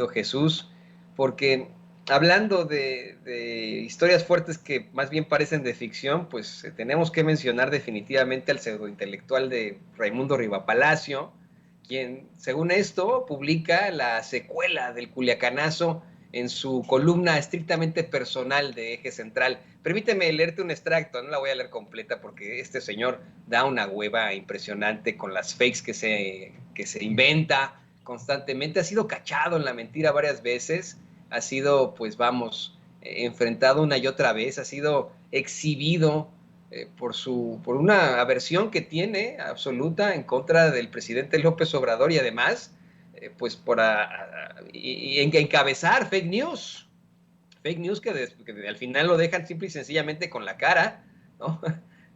Jesús, porque hablando de historias fuertes que más bien parecen de ficción, pues tenemos que mencionar definitivamente al pseudointelectual de Raimundo Rivapalacio, quien, según esto, publica la secuela del Culiacanazo en su columna estrictamente personal de Eje Central. Permíteme leerte un extracto, no la voy a leer completa porque este señor da una hueva impresionante con las fakes que se inventa constantemente, ha sido cachado en la mentira varias veces, ha sido, pues vamos, enfrentado una y otra vez, ha sido exhibido por una aversión que tiene absoluta en contra del presidente López Obrador y además, pues y encabezar fake news que al final lo dejan simple y sencillamente con la cara, ¿no?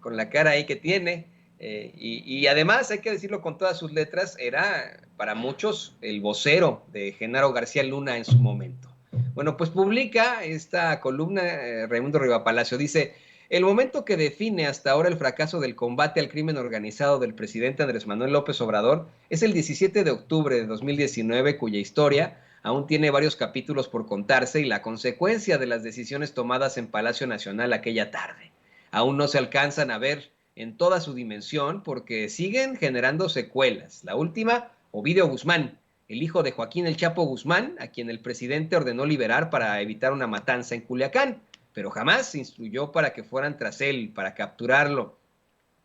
Con la cara ahí que tiene. Y además, hay que decirlo con todas sus letras, era para muchos el vocero de Genaro García Luna en su momento. Bueno, pues publica esta columna Raimundo Rivapalacio. Dice, el momento que define hasta ahora el fracaso del combate al crimen organizado del presidente Andrés Manuel López Obrador es el 17 de octubre de 2019, cuya historia aún tiene varios capítulos por contarse y la consecuencia de las decisiones tomadas en Palacio Nacional aquella tarde. Aún no se alcanzan a ver en toda su dimensión porque siguen generando secuelas. La última, Ovidio Guzmán, el hijo de Joaquín El Chapo Guzmán, a quien el presidente ordenó liberar para evitar una matanza en Culiacán, pero jamás se instruyó para que fueran tras él, para capturarlo.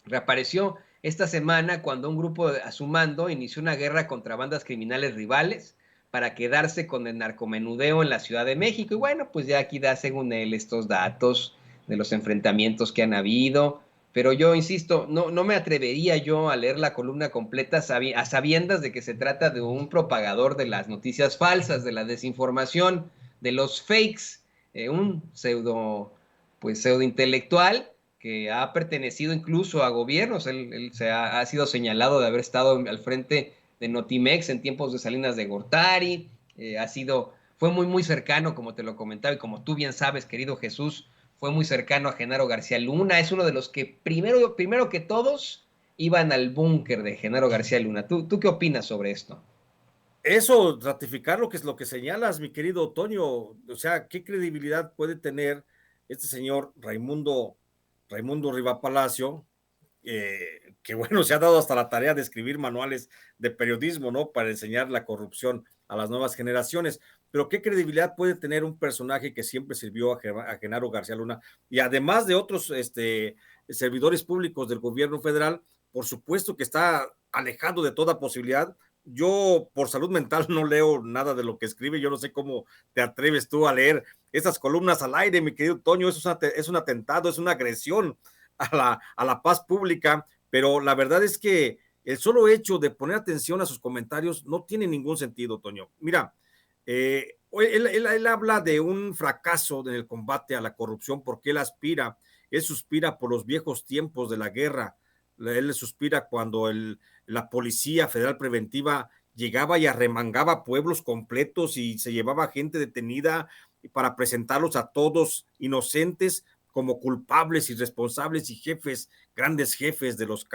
Reapareció esta semana cuando un grupo a su mando inició una guerra contra bandas criminales rivales para quedarse con el narcomenudeo en la Ciudad de México. Y bueno, pues ya aquí da según él estos datos de los enfrentamientos que han habido. Pero yo insisto, no me atrevería yo a leer la columna completa a sabiendas de que se trata de un propagador de las noticias falsas, de la desinformación, de los fakes, un pseudo intelectual que ha pertenecido incluso a gobiernos. Él ha sido señalado de haber estado al frente de Notimex en tiempos de Salinas de Gortari, fue muy cercano, como te lo comentaba, y como tú bien sabes, querido Jesús, fue muy cercano a Genaro García Luna, es uno de los que primero que todos iban al búnker de Genaro García Luna. ¿Tú qué opinas sobre esto? Eso, ratificar lo que es lo que señalas, mi querido Toño, o sea, ¿qué credibilidad puede tener este señor Raimundo Riva Palacio, que bueno, se ha dado hasta la tarea de escribir manuales de periodismo, ¿no? Para enseñar la corrupción a las nuevas generaciones. Pero ¿qué credibilidad puede tener un personaje que siempre sirvió a Genaro García Luna y además de otros servidores públicos del gobierno federal? Por supuesto que está alejado de toda posibilidad. Yo por salud mental no leo nada de lo que escribe, yo no sé cómo te atreves tú a leer esas columnas al aire, mi querido Toño, es un atentado, es una agresión a la paz pública, pero la verdad es que el solo hecho de poner atención a sus comentarios no tiene ningún sentido, Toño. Mira, él habla de un fracaso en el combate a la corrupción porque él suspira por los viejos tiempos de la guerra, él suspira cuando la Policía Federal Preventiva llegaba y arremangaba pueblos completos y se llevaba gente detenida para presentarlos a todos inocentes como culpables y responsables y jefes, grandes jefes de los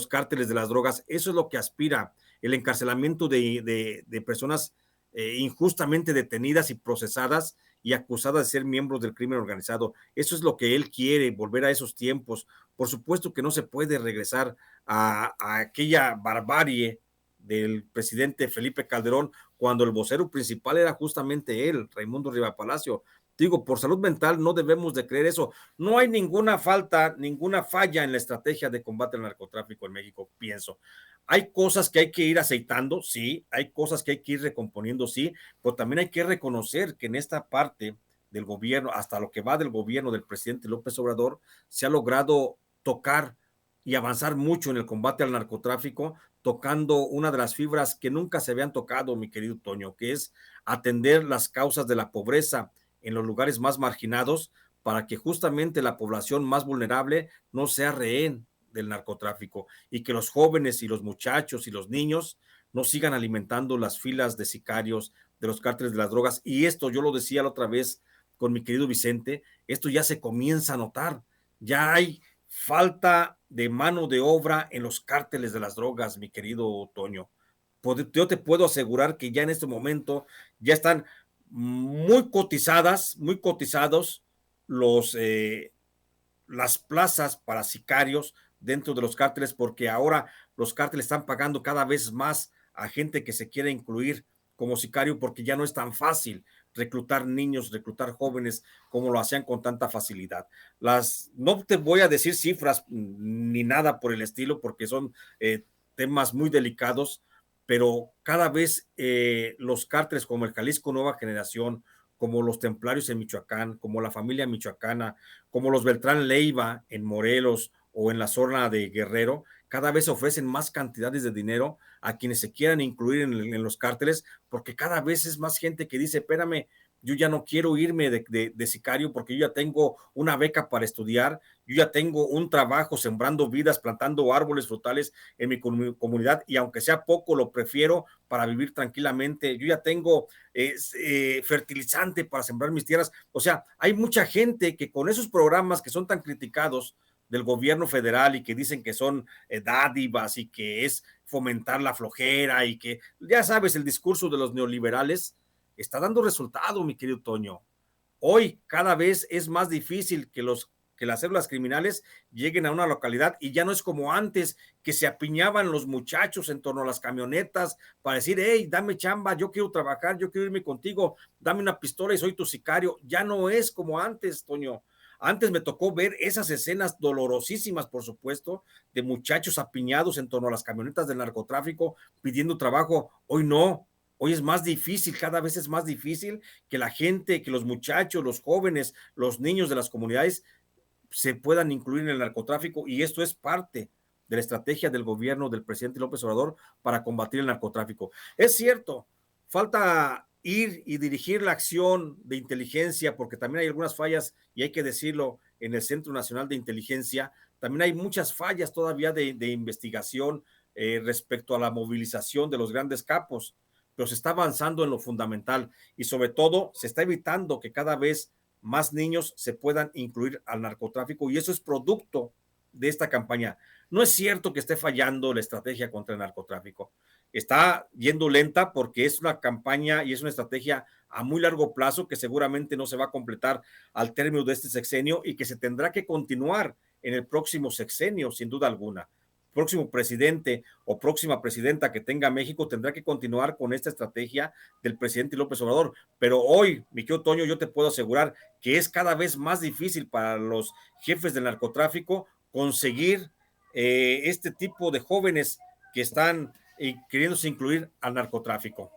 cárteles de las drogas. Eso es lo que aspira el encarcelamiento de personas injustamente detenidas y procesadas y acusadas de ser miembros del crimen organizado. Eso es lo que él quiere, volver a esos tiempos. Por supuesto que no se puede regresar a aquella barbarie del presidente Felipe Calderón cuando el vocero principal era justamente él, Raimundo Riva Palacio. Digo, por salud mental no debemos de creer eso. No hay ninguna falla en la estrategia de combate al narcotráfico en México, pienso. Hay cosas que hay que ir aceitando, sí, hay cosas que hay que ir recomponiendo, sí, pero también hay que reconocer que en esta parte del gobierno, hasta lo que va del gobierno del presidente López Obrador, se ha logrado tocar y avanzar mucho en el combate al narcotráfico, tocando una de las fibras que nunca se habían tocado, mi querido Toño, que es atender las causas de la pobreza en los lugares más marginados para que justamente la población más vulnerable no sea rehén del narcotráfico y que los jóvenes y los muchachos y los niños no sigan alimentando las filas de sicarios de los cárteles de las drogas. Y esto yo lo decía la otra vez con mi querido Vicente, esto ya se comienza a notar, ya hay falta de mano de obra en los cárteles de las drogas, mi querido Toño. yo te puedo asegurar que ya en este momento ya están muy cotizados los, las plazas para sicarios dentro de los cárteles, porque ahora los cárteles están pagando cada vez más a gente que se quiere incluir como sicario, porque ya no es tan fácil reclutar niños, reclutar jóvenes como lo hacían con tanta facilidad. No te voy a decir cifras ni nada por el estilo, porque son temas muy delicados, pero cada vez los cárteles como el Jalisco Nueva Generación, como los Templarios en Michoacán, como la familia michoacana, como los Beltrán Leiva en Morelos o en la zona de Guerrero, cada vez ofrecen más cantidades de dinero a quienes se quieran incluir en los cárteles, porque cada vez es más gente que dice, espérame, yo ya no quiero irme de sicario porque yo ya tengo una beca para estudiar, yo ya tengo un trabajo sembrando vidas, plantando árboles frutales en mi comunidad y aunque sea poco, lo prefiero para vivir tranquilamente, yo ya tengo fertilizante para sembrar mis tierras. O sea, hay mucha gente que con esos programas que son tan criticados del gobierno federal y que dicen que son dádivas y que es fomentar la flojera y que, ya sabes, el discurso de los neoliberales está dando resultado, mi querido Toño. Hoy cada vez es más difícil que las células criminales lleguen a una localidad y ya no es como antes que se apiñaban los muchachos en torno a las camionetas para decir, hey, dame chamba, yo quiero trabajar, yo quiero irme contigo, dame una pistola y soy tu sicario. Ya no es como antes, Toño. Antes me tocó ver esas escenas dolorosísimas, por supuesto, de muchachos apiñados en torno a las camionetas del narcotráfico pidiendo trabajo. Hoy no, hoy es más difícil, cada vez es más difícil que la gente, que los muchachos, los jóvenes, los niños de las comunidades se puedan incluir en el narcotráfico y esto es parte de la estrategia del gobierno del presidente López Obrador para combatir el narcotráfico. Es cierto, falta ir y dirigir la acción de inteligencia, porque también hay algunas fallas, y hay que decirlo, en el Centro Nacional de Inteligencia, también hay muchas fallas todavía de investigación respecto a la movilización de los grandes capos, pero se está avanzando en lo fundamental y sobre todo se está evitando que cada vez más niños se puedan incluir al narcotráfico y eso es producto de esta campaña. No es cierto que esté fallando la estrategia contra el narcotráfico. Está yendo lenta porque es una campaña y es una estrategia a muy largo plazo que seguramente no se va a completar al término de este sexenio y que se tendrá que continuar en el próximo sexenio, sin duda alguna. Próximo presidente o próxima presidenta que tenga México tendrá que continuar con esta estrategia del presidente López Obrador. Pero hoy, mi querido Toño, yo te puedo asegurar que es cada vez más difícil para los jefes del narcotráfico conseguir este tipo de jóvenes que están queriéndose incluir al narcotráfico.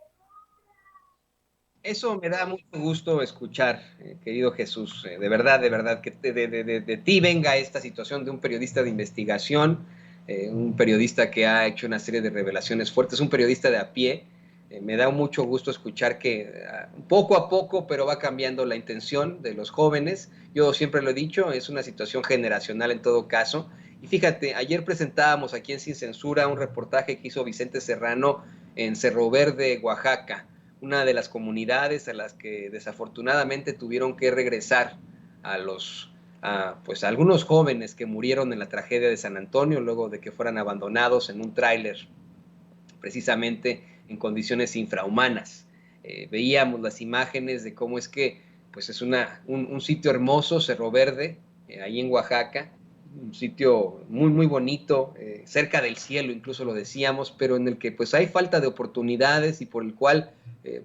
Eso me da mucho gusto escuchar, querido Jesús. De verdad, que de ti venga esta situación de un periodista de investigación, un periodista que ha hecho una serie de revelaciones fuertes, un periodista de a pie. Me da mucho gusto escuchar que poco a poco, pero va cambiando la intención de los jóvenes. Yo siempre lo he dicho, es una situación generacional en todo caso. Y fíjate, ayer presentábamos aquí en Sin Censura un reportaje que hizo Vicente Serrano en Cerro Verde, Oaxaca, una de las comunidades a las que desafortunadamente tuvieron que regresar pues a algunos jóvenes que murieron en la tragedia de San Antonio luego de que fueran abandonados en un tráiler, precisamente en condiciones infrahumanas. Veíamos las imágenes de cómo es que pues es un sitio hermoso, Cerro Verde, ahí en Oaxaca, un sitio muy, muy bonito, cerca del cielo, incluso lo decíamos, pero en el que pues hay falta de oportunidades y por el cual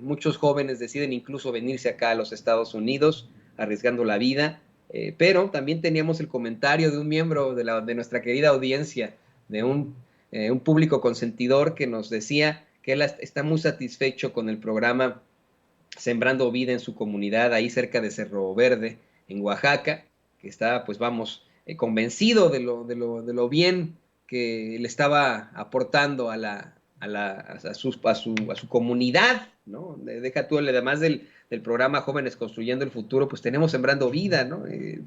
muchos jóvenes deciden incluso venirse acá a los Estados Unidos, arriesgando la vida, pero también teníamos el comentario de un miembro de nuestra querida audiencia, de un público consentidor que nos decía que él está muy satisfecho con el programa Sembrando Vida en su comunidad, ahí cerca de Cerro Verde, en Oaxaca, que está, pues vamos, convencido de lo bien que le estaba aportando a su comunidad, ¿no? Deja tú, además del programa Jóvenes Construyendo el Futuro, pues tenemos Sembrando Vida, ¿no?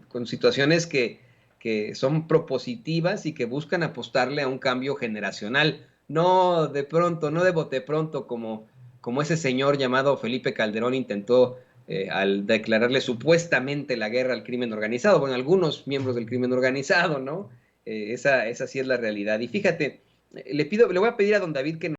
Con situaciones que son propositivas y que buscan apostarle a un cambio generacional, no de pronto, no de bote pronto como ese señor llamado Felipe Calderón intentó al declararle supuestamente la guerra al crimen organizado, bueno, algunos miembros del crimen organizado, ¿no? Esa sí es la realidad. Y fíjate, le voy a pedir a don David que